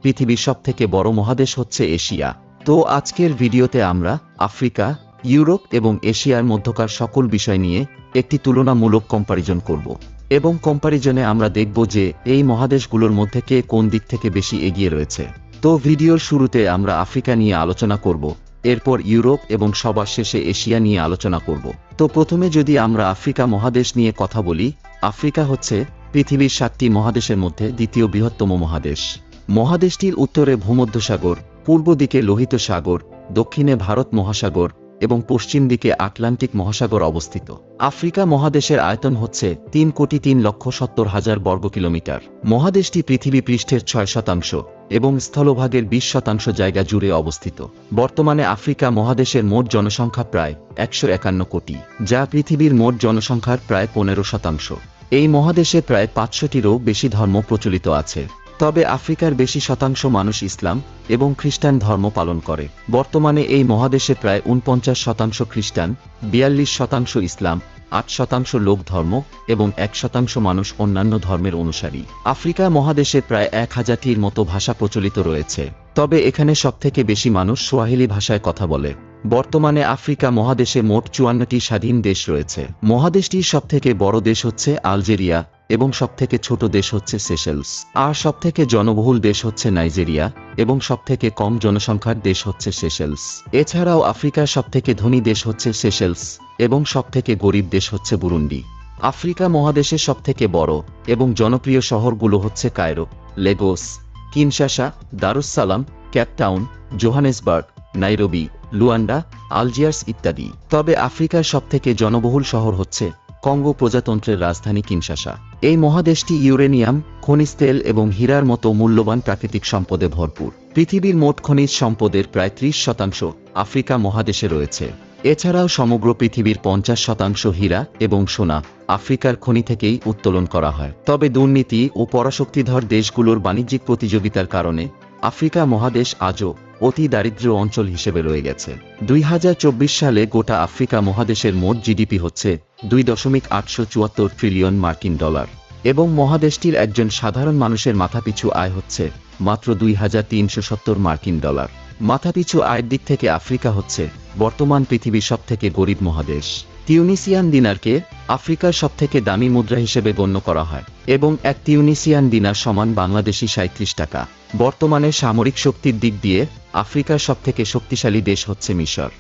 পৃথিবীর সবথেকে বড় মহাদেশ হচ্ছে এশিয়া। তো আজকের ভিডিওতে আমরা আফ্রিকা, ইউরোপ এবং এশিয়ার মধ্যকার সকল বিষয় নিয়ে একটি তুলনামূলক কম্পারিজন করব এবং কম্পারিজনে আমরা দেখব যে এই মহাদেশগুলোর মধ্যে কে কোন দিক থেকে বেশি এগিয়ে রয়েছে। তো ভিডিওর শুরুতে আমরা আফ্রিকা নিয়ে আলোচনা করব, এরপর ইউরোপ এবং সবার শেষে এশিয়া নিয়ে আলোচনা করব। তো প্রথমে যদি আমরা আফ্রিকা মহাদেশ নিয়ে কথা বলি, আফ্রিকা হচ্ছে পৃথিবীর 7টি মহাদেশের মধ্যে দ্বিতীয় বৃহত্তম মহাদেশ। মহাদেশটির উত্তরে ভূমধ্যসাগর, পূর্ব দিকে লোহিত সাগর, দক্ষিণে ভারত মহাসাগর এবং পশ্চিম দিকে আটলান্টিক মহাসাগর অবস্থিত। আফ্রিকা মহাদেশের আয়তন হচ্ছে 3,03,70,000 বর্গ কিলোমিটার। মহাদেশটি পৃথিবী পৃষ্ঠের 6% এবং স্থলভাগের 20% জায়গা জুড়ে অবস্থিত। বর্তমানে আফ্রিকা মহাদেশের মোট জনসংখ্যা প্রায় 151 কোটি, যা পৃথিবীর মোট জনসংখ্যার প্রায় 15%। এই মহাদেশে প্রায় 500টিরও বেশি ধর্ম প্রচলিত আছে, তবে আফ্রিকার বেশি শতাংশ মানুষ ইসলাম এবং খ্রিস্টান ধর্ম পালন করে। বর্তমানে এই মহাদেশে প্রায় 49% খ্রিস্টান, 42% ইসলাম, 8% লোক ধর্ম এবং 1% মানুষ অন্যান্য ধর্মের অনুসারী। আফ্রিকা মহাদেশে প্রায় 1000টির মতো ভাষা প্রচলিত রয়েছে, তবে এখানে সবথেকে বেশি মানুষ সোয়াহিলি ভাষায় কথা বলে। বর্তমানে আফ্রিকা মহাদেশে মোট 54টি স্বাধীন দেশ রয়েছে। মহাদেশটির সবথেকে বড় দেশ হচ্ছে আলজেরিয়া এবং সবথেকে ছোট দেশ হচ্ছে সেশেলস। আর সবথেকে জনবহুল দেশ হচ্ছে নাইজেরিয়া এবং সবথেকে কম জনসংখ্যার দেশ হচ্ছে সেশেলস। এছাড়াও আফ্রিকার সবথেকে ধনী দেশ হচ্ছে সেশেলস এবং সবথেকে গরিব দেশ হচ্ছে বুরুন্ডি। আফ্রিকা মহাদেশের সবথেকে বড় এবং জনপ্রিয় শহরগুলো হচ্ছে Cairo, Legos, Kinshasa, Darussalam, Cape Town, Johannesburg, Nairobi, Luanda, Algiers ইত্যাদি। তবে আফ্রিকার সবথেকে জনবহুল শহর হচ্ছে কঙ্গো প্রজাতন্ত্রের রাজধানী কিনশাসা। এই মহাদেশটি ইউরেনিয়াম, খনিজ তেল এবং হীরার মতো মূল্যবান প্রাকৃতিক সম্পদে ভরপুর। পৃথিবীর মোট খনিজ সম্পদের প্রায় 30% আফ্রিকা মহাদেশে রয়েছে। এছাড়াও সমগ্র পৃথিবীর 50% হীরা এবং সোনা আফ্রিকার খনি থেকেই উত্তোলন করা হয়। তবে দুর্নীতি ও পরাশক্তিধর দেশগুলোর বাণিজ্যিক প্রতিযোগিতার কারণে আফ্রিকা মহাদেশ আজও অতি দারিদ্র্য অঞ্চল হিসেবে রয়ে গেছে। 2024 সালে গোটা আফ্রিকা মহাদেশের মোট জিডিপি হচ্ছে $2.874 ট্রিলিয়ন মার্কিন ডলার এবং মহাদেশটির একজন সাধারণ মানুষের মাথাপিছু আয় হচ্ছে মাত্র $2,370 মার্কিন ডলার। মাথাপিছু আয়ের দিক থেকে আফ্রিকা হচ্ছে বর্তমান পৃথিবীর সবথেকে গরিব মহাদেশ। তিউনিসিয়ান দিনারকে আফ্রিকার সবথেকে দামি মুদ্রা হিসেবে গণ্য করা হয় এবং এক তিউনিসিয়ান দিনার সমান বাংলাদেশি 37 টাকা। বর্তমানে সামরিক শক্তির দিক দিয়ে আফ্রিকার সবথেকে শক্তিশালী দেশ হচ্ছে মিশর।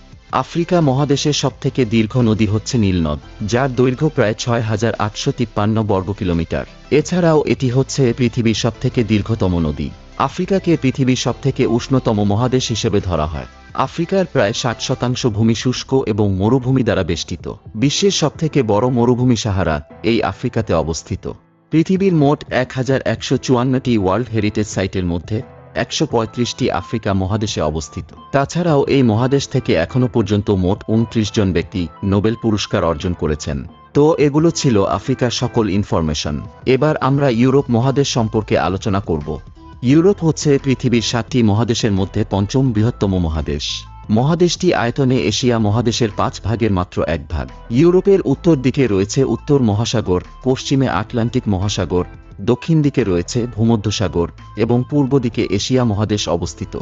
আফ্রিকা মহাদেশের সবথেকে দীর্ঘ নদী হচ্ছে নীল নদ, যার দৈর্ঘ্য প্রায় 6,853 বর্গ কিলোমিটার। এছাড়াও এটি হচ্ছে পৃথিবীর সবথেকে দীর্ঘতম নদী। আফ্রিকাকে পৃথিবীর সবথেকে উষ্ণতম মহাদেশ হিসেবে ধরা হয়। আফ্রিকার প্রায় 60% ভূমি শুষ্ক এবং মরুভূমি দ্বারা বেষ্টিত। বিশ্বের সবথেকে বড় মরুভূমি সাহারা এই আফ্রিকাতে অবস্থিত। পৃথিবীর মোট 1154টি ওয়ার্ল্ড হেরিটেজ সাইটের মধ্যে 135টি আফ্রিকা মহাদেশে অবস্থিত। তাছাড়াও এই মহাদেশ থেকে এখনো পর্যন্ত মোট 29 জন ব্যক্তি নোবেল পুরস্কার অর্জন করেছেন। তো এগুলো ছিল আফ্রিকার সকল ইনফরমেশন। এবার আমরা ইউরোপ মহাদেশ সম্পর্কে আলোচনা করব। ইউরোপ হচ্ছে পৃথিবীর 7টি মহাদেশের মধ্যে পঞ্চম বৃহত্তম মহাদেশ। মহাদেশটি আয়তনে এশিয়া মহাদেশের 5 ভাগের মাত্র 1 ভাগ। ইউরোপের উত্তর দিকে রয়েছে উত্তর মহাসাগর, পশ্চিমে আটলান্টিক মহাসাগর, দক্ষিণ দিকে রয়েছে ভূমধ্যসাগর এবং পূর্ব দিকে এশিয়া মহাদেশ অবস্থিত।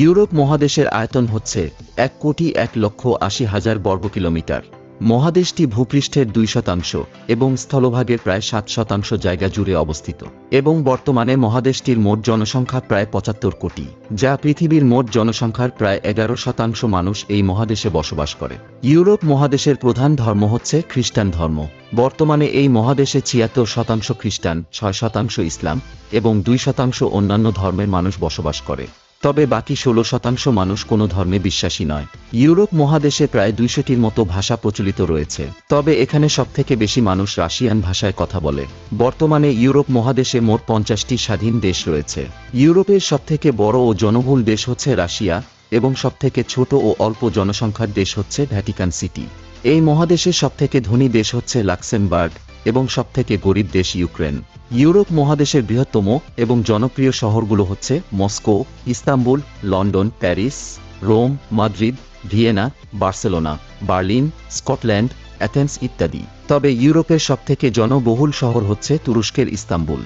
ইউরোপ মহাদেশের আয়তন হচ্ছে 1,80,80,000 বর্গ কিলোমিটার। মহাদেশটি ভূপৃষ্ঠের 2% এবং স্থলভাগের প্রায় 7% জায়গা জুড়ে অবস্থিত এবং বর্তমানে মহাদেশটির মোট জনসংখ্যা প্রায় 75 কোটি, যা পৃথিবীর মোট জনসংখ্যার প্রায় 11% মানুষ এই মহাদেশে বসবাস করে। ইউরোপ মহাদেশের প্রধান ধর্ম হচ্ছে খ্রিস্টান ধর্ম। বর্তমানে এই মহাদেশে 76% খ্রিস্টান, 6% ইসলাম এবং 2% অন্যান্য ধর্মের মানুষ বসবাস করে। তবে বাকি 16% মানুষ কোনো ধর্মে বিশ্বাসী নয়। ইউরোপ মহাদেশে প্রায় 200টির মতো ভাষা প্রচলিত রয়েছে, তবে এখানে সবথেকে বেশি মানুষ রাশিয়ান ভাষায় কথা বলে। বর্তমানে ইউরোপ মহাদেশে মোট 50টি স্বাধীন দেশ রয়েছে। ইউরোপের সবথেকে বড় ও জনবহুল দেশ হচ্ছে রাশিয়া এবং সবথেকে ছোট ও অল্প জনসংখ্যার দেশ হচ্ছে ভ্যাটিকান সিটি। এই মহাদেশের সবথেকে ধনী দেশ হচ্ছে লাক্সেমবার্গ এবং সবথেকে গরিব দেশ ইউক্রেন। ইউরোপ মহাদেশের বৃহত্তম এবং জনপ্রিয় শহরগুলো হচ্ছে Moscow, Istanbul, London, Paris, Rome, Madrid, Vienna, Barcelona, Berlin, Scotland, Athens ইত্যাদি। তবে ইউরোপের সবথেকে জনবহুল শহর হচ্ছে তুরস্কের ইস্তাম্বুল।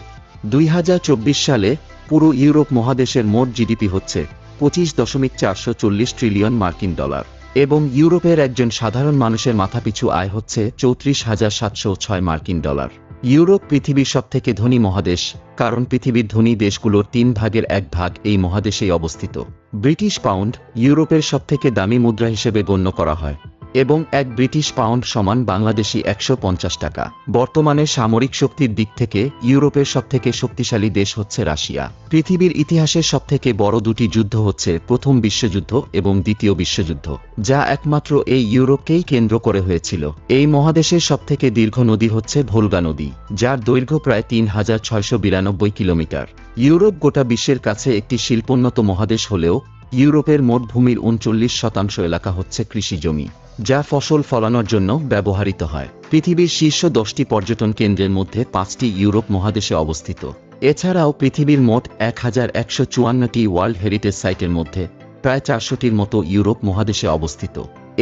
2024 সালে পুরো ইউরোপ মহাদেশের মোট জিডিপি হচ্ছে 25.440 ট্রিলিয়ন মার্কিন ডলার এবং ইউরোপের একজন সাধারণ মানুষের মাথাপিছু আয় হচ্ছে 34,706 মার্কিন ডলার। ইউরোপ পৃথিবীর সবথেকে ধনী মহাদেশ, কারণ পৃথিবীর ধনী দেশগুলোর 1/3 এই মহাদেশেই অবস্থিত। ব্রিটিশ পাউন্ড ইউরোপের সবথেকে দামি মুদ্রা হিসেবে গণ্য করা হয় এবং এক ব্রিটিশ পাউন্ড সমান বাংলাদেশি 150 টাকা। বর্তমানে সামরিক শক্তির দিক থেকে ইউরোপের সবথেকে শক্তিশালী দেশ হচ্ছে রাশিয়া। পৃথিবীর ইতিহাসের সবথেকে বড় দুটি যুদ্ধ হচ্ছে প্রথম বিশ্বযুদ্ধ এবং দ্বিতীয় বিশ্বযুদ্ধ, যা একমাত্র এই ইউরোপকেই কেন্দ্র করে হয়েছিল। এই মহাদেশের সবথেকে দীর্ঘ নদী হচ্ছে ভোলগা নদী, যার দৈর্ঘ্য প্রায় 3692 কিলোমিটার। ইউরোপ গোটা বিশ্বের কাছে একটি শিল্পোন্নত মহাদেশ হলেও ইউরোপের মোট ভূমির 39% এলাকা হচ্ছে কৃষি জমি, যা ফসল ফলানোর জন্য ব্যবহৃত হয়। পৃথিবীর শীর্ষ 10টি পর্যটন কেন্দ্রের মধ্যে 5টি ইউরোপ মহাদেশে অবস্থিত। এছাড়াও পৃথিবীর মোট 1154টি ওয়ার্ল্ড হেরিটেজ সাইটের মধ্যে প্রায় 400টির মতো ইউরোপ মহাদেশে অবস্থিত।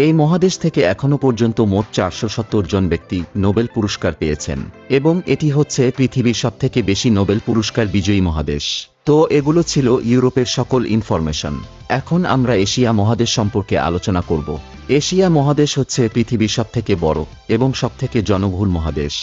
এই মহাদেশ থেকে এখনও পর্যন্ত মোট 470 জন ব্যক্তি নোবেল পুরস্কার পেয়েছেন এবং এটি হচ্ছে পৃথিবীর সবথেকে বেশি নোবেল পুরস্কার বিজয়ী মহাদেশ। তো এগুলো ছিল ইউরোপের সকল ইনফরমেশন। এখন আমরা এশিয়া মহাদেশ সম্পর্কে আলোচনা করব। এশিয়া মহাদেশ হচ্ছে পৃথিবীর সবথেকে বড় এবং সবথেকে জনবহুল মহাদেশ।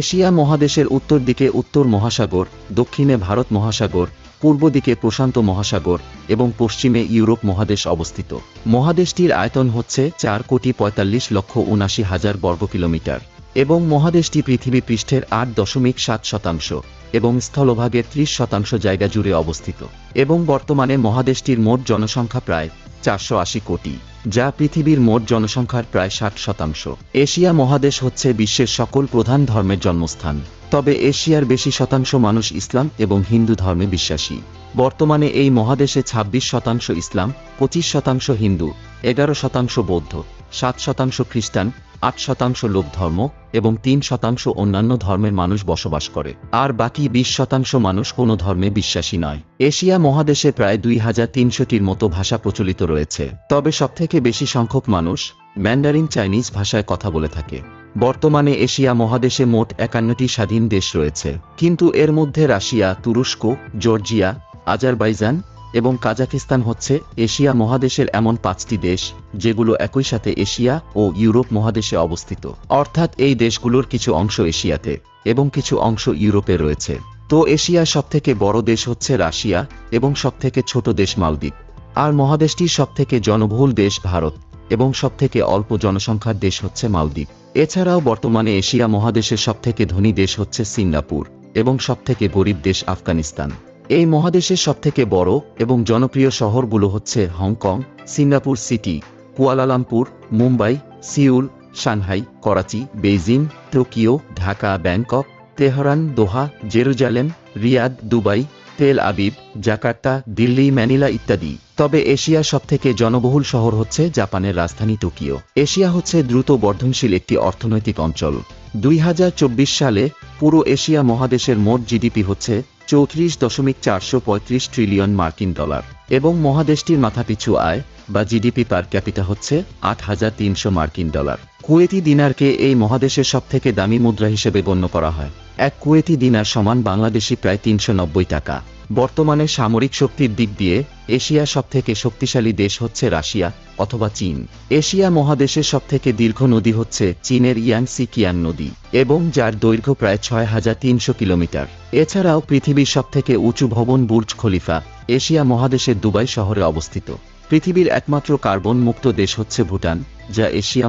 এশিয়া মহাদেশের উত্তর দিকে উত্তর মহাসাগর, দক্ষিণে ভারত মহাসাগর, পূর্ব দিকে প্রশান্ত মহাসাগর এবং পশ্চিমে ইউরোপ মহাদেশ অবস্থিত। মহাদেশটির আয়তন হচ্ছে 4,45,79,000 বর্গ কিলোমিটার এবং মহাদেশটি পৃথিবী পৃষ্ঠের 8.7% এবং স্থলভাগের 30% জায়গা জুড়ে অবস্থিত এবং বর্তমানে মহাদেশটির মোট জনসংখ্যা প্রায় 480 কোটি, যা পৃথিবীর মোট জনসংখ্যার প্রায় 60%। এশিয়া মহাদেশ হচ্ছে বিশ্বের সকল প্রধান ধর্মের জন্মস্থান, তবে এশিয়ার বেশি শতাংশ মানুষ ইসলাম এবং হিন্দু ধর্মে বিশ্বাসী। বর্তমানে এই মহাদেশে 26% ইসলাম, 25% হিন্দু, 11% বৌদ্ধ, 7% খ্রিস্টান, 8% লোক ধর্ম এবং 3% অন্যান্য ধর্মের মানুষ বসবাস করে, আর বাকি 20% মানুষ কোনো ধর্মে বিশ্বাসী নয়। এশিয়া মহাদেশে প্রায় 2300টির মতো ভাষা প্রচলিত রয়েছে, তবে সবথেকে বেশি সংখ্যক মানুষ ম্যান্ডারিন চাইনিজ ভাষায় কথা বলে থাকে। বর্তমানে এশিয়া মহাদেশে মোট 51টি স্বাধীন দেশ রয়েছে, কিন্তু এর মধ্যে রাশিয়া, তুরস্ক, জর্জিয়া, আজারবাইজান এবং কাজাকিস্তান হচ্ছে এশিয়া মহাদেশের এমন 5টি দেশ যেগুলো একই সাথে এশিয়া ও ইউরোপ মহাদেশে অবস্থিত, অর্থাৎ এই দেশগুলোর কিছু অংশ এশিয়াতে এবং কিছু অংশ ইউরোপে রয়েছে। তো এশিয়ার সবথেকে বড় দেশ হচ্ছে রাশিয়া এবং সবথেকে ছোট দেশ মালদ্বীপ, আর মহাদেশটির সবথেকে জনবহুল দেশ ভারত এবং সবথেকে অল্প জনসংখ্যার দেশ হচ্ছে মালদ্বীপ। এছাড়াও বর্তমানে এশিয়া মহাদেশের সবথেকে ধনী দেশ হচ্ছে সিঙ্গাপুর এবং সবথেকে গরিব দেশ আফগানিস্তান। এই মহাদেশের সবথেকে বড় এবং জনপ্রিয় শহরগুলো হচ্ছে Hong Kong, Singapore city, Kuala Lumpur, Mumbai, Seoul, Shanghai, Karachi, Beijing, Tokyo, Dhaka, Bangkok, Tehran, Doha, Jerusalem, Riyadh, Dubai, Tel Aviv, Jakarta, Delhi, Manila ইত্যাদি। তবে এশিয়ার সবথেকে জনবহুল শহর হচ্ছে জাপানের রাজধানী টোকিও। এশিয়া হচ্ছে দ্রুত বর্ধনশীল একটি অর্থনৈতিক অঞ্চল। 2024 সালে পুরো এশিয়া মহাদেশের মোট জিডিপি হচ্ছে 34.435 ট্রিলিয়ন মার্কিন ডলার এবং মহাদেশটির মাথাপিছু আয় বা জিডিপি পার ক্যাপিটা হচ্ছে 8,300 মার্কিন ডলার। কুয়েতি দিনারকে এই মহাদেশের সবথেকে দামি মুদ্রা হিসেবে গণ্য করা হয়। এক কুয়েতি দিনার সমান বাংলাদেশি প্রায় 390 টাকা। বর্তমানে সামরিক শক্তির দিক দিয়ে এশিয়ার সবথেকে শক্তিশালী দেশ হচ্ছে রাশিয়া অথবা চীন। এশিয়া মহাদেশের সবথেকে দীর্ঘ নদী হচ্ছে চীনের ইয়াংসি কিয়াং নদী এবং যার দৈর্ঘ্য প্রায় 6,300 কিলোমিটার। এছাড়াও পৃথিবীর সবথেকে উঁচু ভবন বুর্জ খলিফা এশিয়া মহাদেশের দুবাই শহরে অবস্থিত। পৃথিবীর একমাত্র কার্বন মুক্ত দেশ হচ্ছে ভুটান, যা এশিয়া